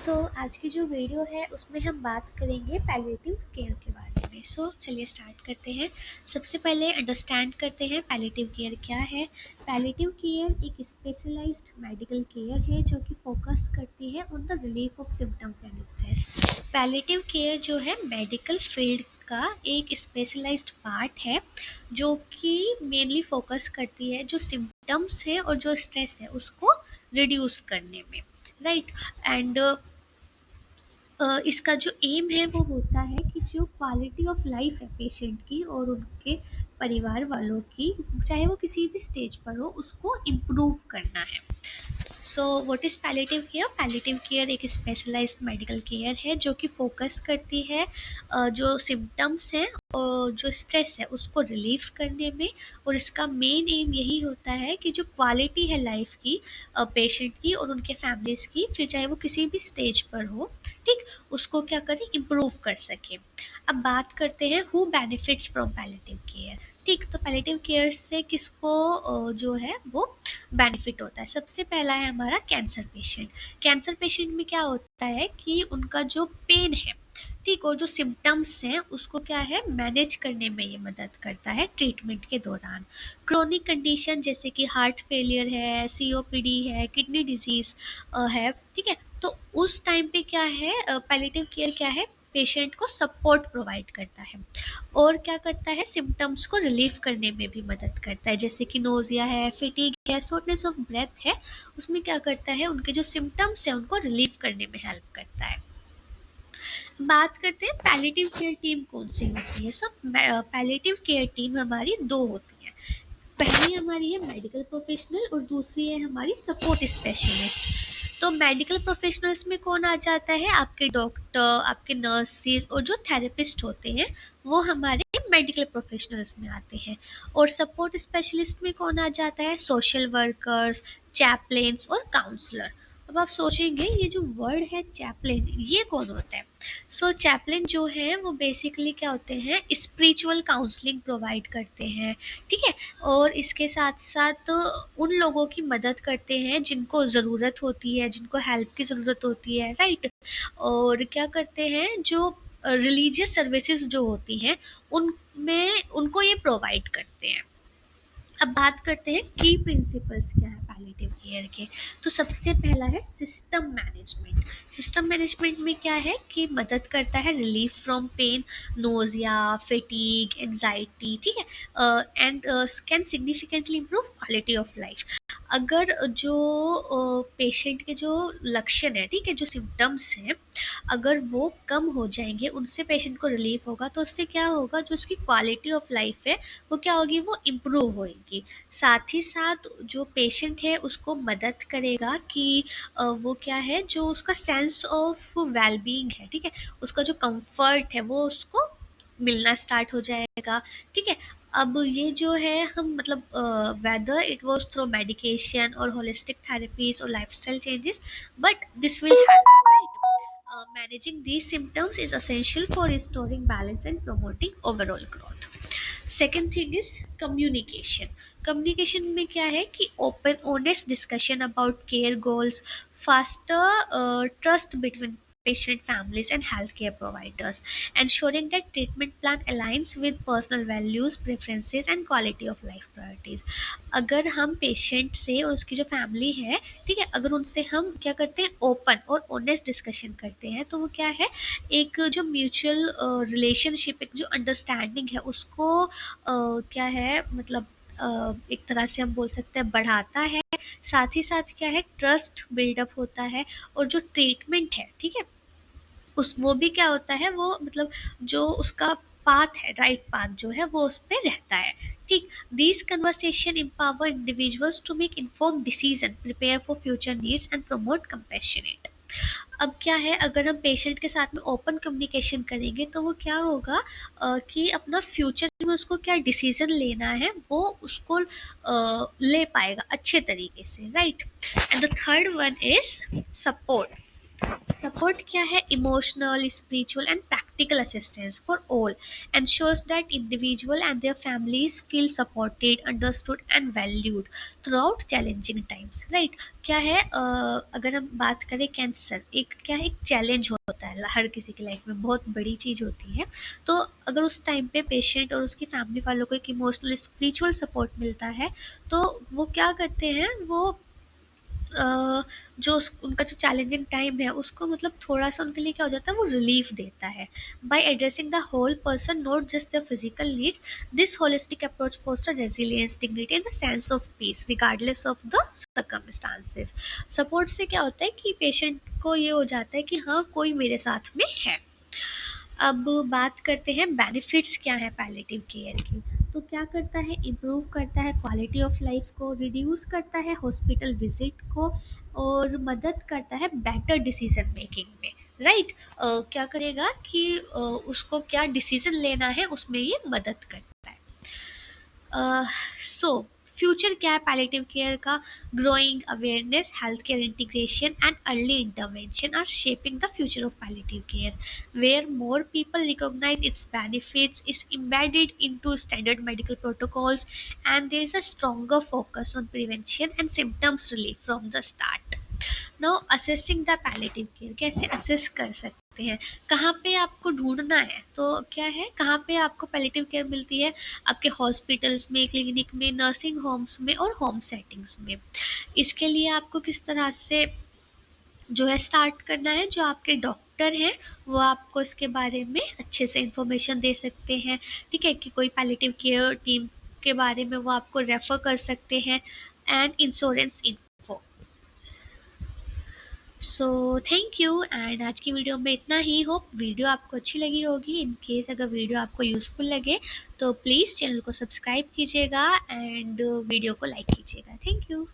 आज की जो वीडियो है उसमें हम बात करेंगे पैलिएटिव केयर के बारे में। चलिए स्टार्ट करते हैं। सबसे पहले अंडरस्टैंड करते हैं पैलिएटिव केयर क्या है। पैलिएटिव केयर एक स्पेशलाइज्ड मेडिकल केयर है जो कि फोकस करती है on the relief of symptoms and stress. Palliative care जो है मेडिकल फील्ड का एक स्पेशलाइज्ड पार्ट है जो कि मेनली फोकस करती है जो सिम्टम्स है और जो स्ट्रेस है उसको रिड्यूस करने में, राइट। एंड इसका जो एम है वो होता है कि जो क्वालिटी ऑफ लाइफ है पेशेंट की और उनके परिवार वालों की, चाहे वो किसी भी स्टेज पर हो, उसको इम्प्रूव करना है। What is palliative care? Palliative care एक स्पेशलाइज्ड मेडिकल केयर है जो कि फोकस करती है जो सिम्टम्स हैं और जो स्ट्रेस है उसको रिलीव करने में। और इसका मेन एम यही होता है कि जो क्वालिटी है लाइफ की पेशेंट की और उनके फैमिलीज़ की, फिर चाहे वो किसी भी स्टेज पर हो, ठीक, उसको क्या करें, इम्प्रूव कर सकें। अब बात करते हैं who benefits from palliative care. ठीक, तो पैलिएटिव केयर से किसको जो है वो बेनिफिट होता है। सबसे पहला है हमारा कैंसर पेशेंट। कैंसर पेशेंट में क्या होता है कि उनका जो पेन है, ठीक, और जो सिम्टम्स हैं उसको क्या है, मैनेज करने में ये मदद करता है ट्रीटमेंट के दौरान। क्रोनिक कंडीशन जैसे कि हार्ट फेलियर है, सीओपीडी है, किडनी डिजीज है, ठीक है, तो उस टाइम पे क्या है, पैलिएटिव केयर क्या है, पेशेंट को सपोर्ट प्रोवाइड करता है और क्या करता है, सिम्टम्स को रिलीव करने में भी मदद करता है। जैसे कि नोजिया है, फिटीग है, शॉर्टनेस ऑफ ब्रेथ है, उसमें क्या करता है, उनके जो सिम्टम्स हैं उनको रिलीव करने में हेल्प करता है। बात करते हैं पैलिएटिव केयर टीम कौन सी होती है। पैलिएटिव केयर टीम हमारी दो होती है। पहली हमारी है मेडिकल प्रोफेशनल और दूसरी है हमारी सपोर्ट स्पेशलिस्ट। तो मेडिकल प्रोफेशनल्स में कौन आ जाता है, आपके डॉक्टर, आपके नर्सेज और जो थेरेपिस्ट होते हैं वो हमारे मेडिकल प्रोफेशनल्स में आते हैं। और सपोर्ट स्पेशलिस्ट में कौन आ जाता है, सोशल वर्कर्स, चैपलेन्स और काउंसलर। अब आप सोचेंगे ये जो वर्ड है चैपलेन, ये कौन होता है। चैपलेन जो है वो बेसिकली क्या होते हैं, स्पिरिचुअल काउंसलिंग प्रोवाइड करते हैं, ठीक है, और इसके साथ साथ उन लोगों की मदद करते हैं जिनको ज़रूरत होती है, जिनको हेल्प की ज़रूरत होती है, राइट। और क्या करते हैं, जो रिलीजियस सर्विसेज जो होती हैं उनमें उनको ये प्रोवाइड करते हैं। अब बात करते हैं की प्रिंसिपल्स क्या है पैलिएटिव केयर के। तो सबसे पहला है सिस्टम मैनेजमेंट। सिस्टम मैनेजमेंट में क्या है कि मदद करता है relief from pain, nausea, fatigue, anxiety, ठीक है, and can significantly improve quality of life. अगर जो पेशेंट के जो लक्षण है, ठीक है, जो सिम्टम्स हैं, अगर वो कम हो जाएंगे, उनसे पेशेंट को रिलीफ होगा, तो उससे क्या होगा, जो उसकी क्वालिटी ऑफ लाइफ है वो क्या होगी, वो इम्प्रूव होएगी। साथ ही साथ जो पेशेंट है उसको मदद करेगा कि वो क्या है, जो उसका सेंस ऑफ वेलबींग है, ठीक है, उसका जो कंफर्ट है वो उसको मिलना स्टार्ट हो जाएगा, ठीक है। अब ये जो है हम मतलब whether it was through medication और होलिस्टिक थेरेपीज और lifestyle changes, but this will help, right. Managing these symptoms is essential for restoring balance and promoting overall growth. Second thing is communication. Communication में क्या है कि open honest discussion about care goals, faster trust between patient families and healthcare providers, ensuring that treatment plan aligns with personal values, preferences and quality of life priorities. अगर हम patient से और उसकी जो फैमिली है, ठीक है, अगर उनसे हम क्या करते हैं, ओपन और ऑनेस्ट डिस्कशन करते हैं, तो वो क्या है, एक जो म्यूचुअल रिलेशनशिप, एक जो अंडरस्टैंडिंग है उसको क्या है, मतलब एक तरह से हम बोल सकते हैं बढ़ाता है। साथ ही साथ क्या है, ट्रस्ट बिल्डअप होता है और जो ट्रीटमेंट है, ठीक है, उस वो भी क्या होता है, वो मतलब जो उसका पाथ है, राइट पाथ जो है वो उस पे रहता है, ठीक। These conversation empower individuals to make informed decision, prepare for future needs and promote compassionate। अब क्या है, अगर हम पेशेंट के साथ में ओपन कम्युनिकेशन करेंगे तो वो क्या होगा कि अपना फ्यूचर में उसको क्या डिसीजन लेना है वो उसको ले पाएगा अच्छे तरीके से, right. And the third one is support. Support क्या है, emotional, spiritual and practical practical assistance for all, ensures that individual and their families feel supported, understood and valued throughout challenging times, right? क्या है अगर हम बात करें cancer, एक क्या है, एक चैलेंज होता है हर किसी की लाइफ में, बहुत बड़ी चीज़ होती है। तो अगर उस टाइम पे पेशेंट और उसकी फैमिली वालों को एक इमोशनल स्पिरिचुअल सपोर्ट मिलता है, तो वो क्या करते हैं, वो उनका जो चैलेंजिंग टाइम है उसको मतलब थोड़ा सा उनके लिए क्या हो जाता है, वो रिलीफ देता है। By addressing the whole person, not just the physical needs, this holistic approach foster resilience, dignity and the sense of peace regardless of the circumstances. Support से क्या होता है कि पेशेंट को ये हो जाता है कि हाँ, कोई मेरे साथ में है। अब बात करते हैं बेनिफिट्स क्या है पैलिएटिव केयर की। तो क्या करता है, इम्प्रूव करता है क्वालिटी ऑफ लाइफ को, रिड्यूस करता है हॉस्पिटल विजिट को, और मदद करता है बेटर डिसीजन मेकिंग में, राइट। क्या करेगा कि उसको क्या डिसीजन लेना है उसमें ये मदद करता है। सो फ्यूचर क्या है पैलेटिव केयर का, growing awareness, health care integration and early intervention are shaping the future of palliative care where more people recognise its benefits is embedded into standard medical protocols, and there is a stronger focus on prevention and symptoms relief from the start. Now assessing the palliative care, कैसे assess कर सकते हैं, कहाँ पे आपको ढूंढना है, तो क्या है, कहाँ पे आपको पैलेटिव केयर मिलती है, आपके हॉस्पिटल्स में, क्लिनिक में, नर्सिंग होम्स में और होम सेटिंग्स में। इसके लिए आपको किस तरह से जो है स्टार्ट करना है, जो आपके डॉक्टर हैं वो आपको इसके बारे में अच्छे से इंफॉर्मेशन दे सकते हैं, ठीक है, कि कोई पैलेटिव केयर टीम के बारे में वो आपको रेफर कर सकते हैं, and insurance info. So thank you, and आज की वीडियो में इतना ही। होप वीडियो आपको अच्छी लगी होगी। इन केस अगर वीडियो आपको यूज़फुल लगे तो प्लीज़ चैनल को सब्सक्राइब कीजिएगा एंड वीडियो को लाइक कीजिएगा। Thank you.